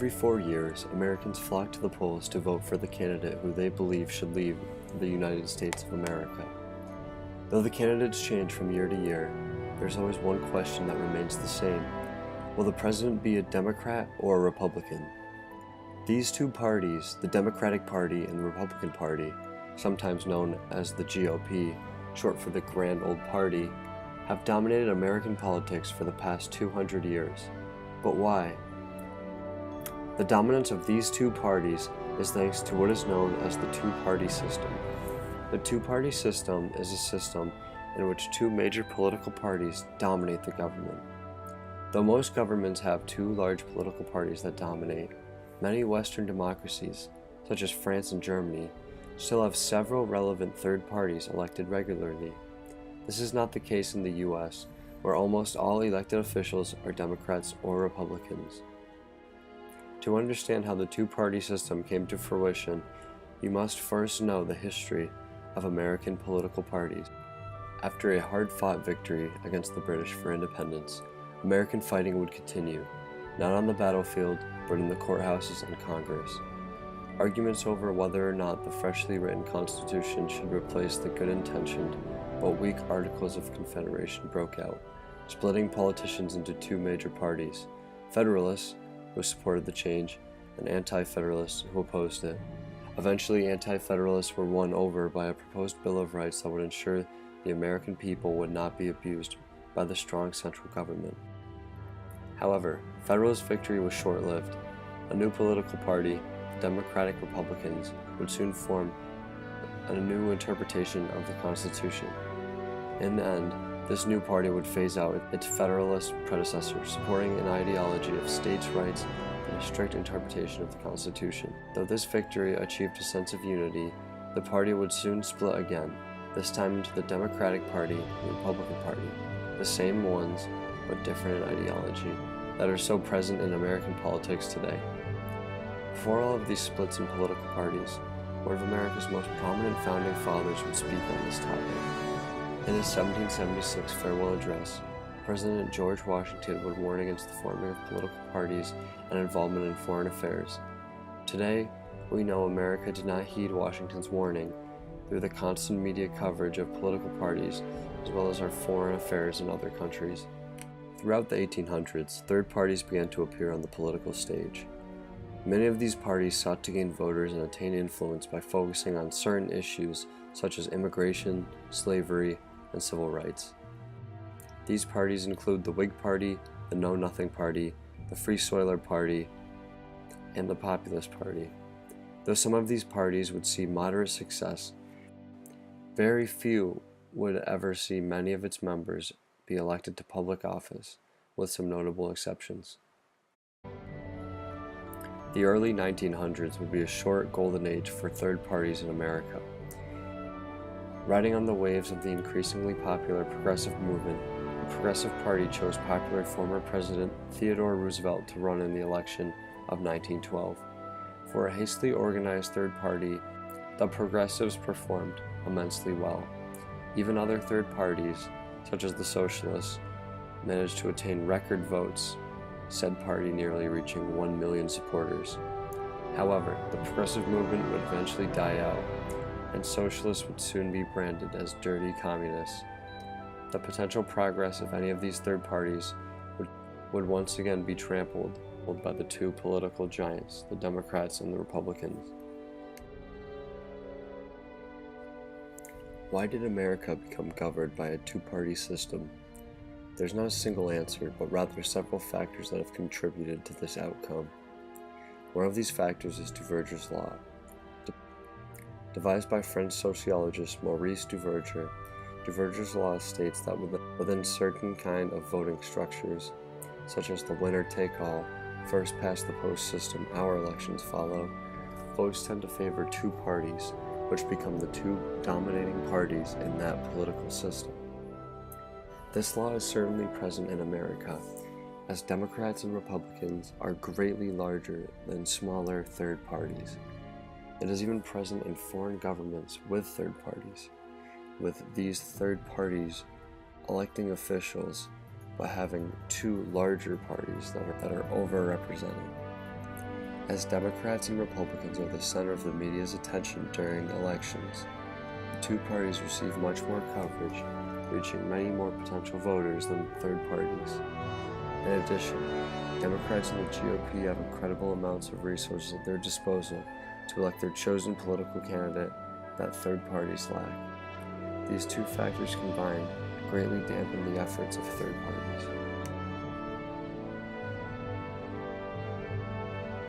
Every 4 years, Americans flock to the polls to vote for the candidate who they believe should lead the United States of America. Though the candidates change from year to year, there's always one question that remains the same. Will the president be a Democrat or a Republican? These two parties, the Democratic Party and the Republican Party, sometimes known as the GOP, short for the Grand Old Party, have dominated American politics for the past 200 years. But why? The dominance of these two parties is thanks to what is known as the two-party system. The two-party system is a system in which two major political parties dominate the government. Though most governments have two large political parties that dominate, many Western democracies, such as France and Germany, still have several relevant third parties elected regularly. This is not the case in the US, where almost all elected officials are Democrats or Republicans. To understand how the two-party system came to fruition, you must first know the history of American political parties. After a hard-fought victory against the British for independence, American fighting would continue, not on the battlefield, but in the courthouses and Congress. Arguments over whether or not the freshly written Constitution should replace the good-intentioned but weak Articles of Confederation broke out, splitting politicians into two major parties: Federalists, who supported the change, and Anti-Federalists, who opposed it. Eventually, Anti-Federalists were won over by a proposed Bill of Rights that would ensure the American people would not be abused by the strong central government. However, Federalist victory was short-lived. A new political party, the Democratic Republicans, would soon form a new interpretation of the Constitution. In the end, this new party would phase out its Federalist predecessor, supporting an ideology of states' rights and a strict interpretation of the Constitution. Though this victory achieved a sense of unity, the party would soon split again, this time into the Democratic Party and the Republican Party, the same ones but different in ideology, that are so present in American politics today. Before all of these splits in political parties, one of America's most prominent founding fathers would speak on this topic. In his 1776 farewell address, President George Washington would warn against the forming of political parties and involvement in foreign affairs. Today, we know America did not heed Washington's warning through the constant media coverage of political parties, as well as our foreign affairs in other countries. Throughout the 1800s, third parties began to appear on the political stage. Many of these parties sought to gain voters and attain influence by focusing on certain issues such as immigration, slavery, and civil rights. These parties include the Whig Party, the Know Nothing Party, the Free Soiler Party, and the Populist Party. Though some of these parties would see moderate success, very few would ever see many of its members be elected to public office, with some notable exceptions. The early 1900s would be a short golden age for third parties in America. Riding on the waves of the increasingly popular progressive movement, the Progressive Party chose popular former President Theodore Roosevelt to run in the election of 1912. For a hastily organized third party, the Progressives performed immensely well. Even other third parties, such as the Socialists, managed to attain record votes, said party nearly reaching 1 million supporters. However, the progressive movement would eventually die out, and socialists would soon be branded as dirty communists. The potential progress of any of these third parties would once again be trampled by the two political giants, the Democrats and the Republicans. Why did America become governed by a two-party system? There's not a single answer, but rather several factors that have contributed to this outcome. One of these factors is Duverger's Law. Devised by French sociologist Maurice Duverger, Duverger's Law states that within certain kind of voting structures, such as the winner-take-all, first-past-the-post system our elections follow, votes tend to favor two parties, which become the two dominating parties in that political system. This law is certainly present in America, as Democrats and Republicans are greatly larger than smaller third parties. It is even present in foreign governments with third parties, with these third parties electing officials but having two larger parties that are overrepresented. As Democrats and Republicans are the center of the media's attention during elections, the two parties receive much more coverage, reaching many more potential voters than third parties. In addition, Democrats and the GOP have incredible amounts of resources at their disposal to elect their chosen political candidate that third parties lack. These two factors combined greatly dampen the efforts of third parties.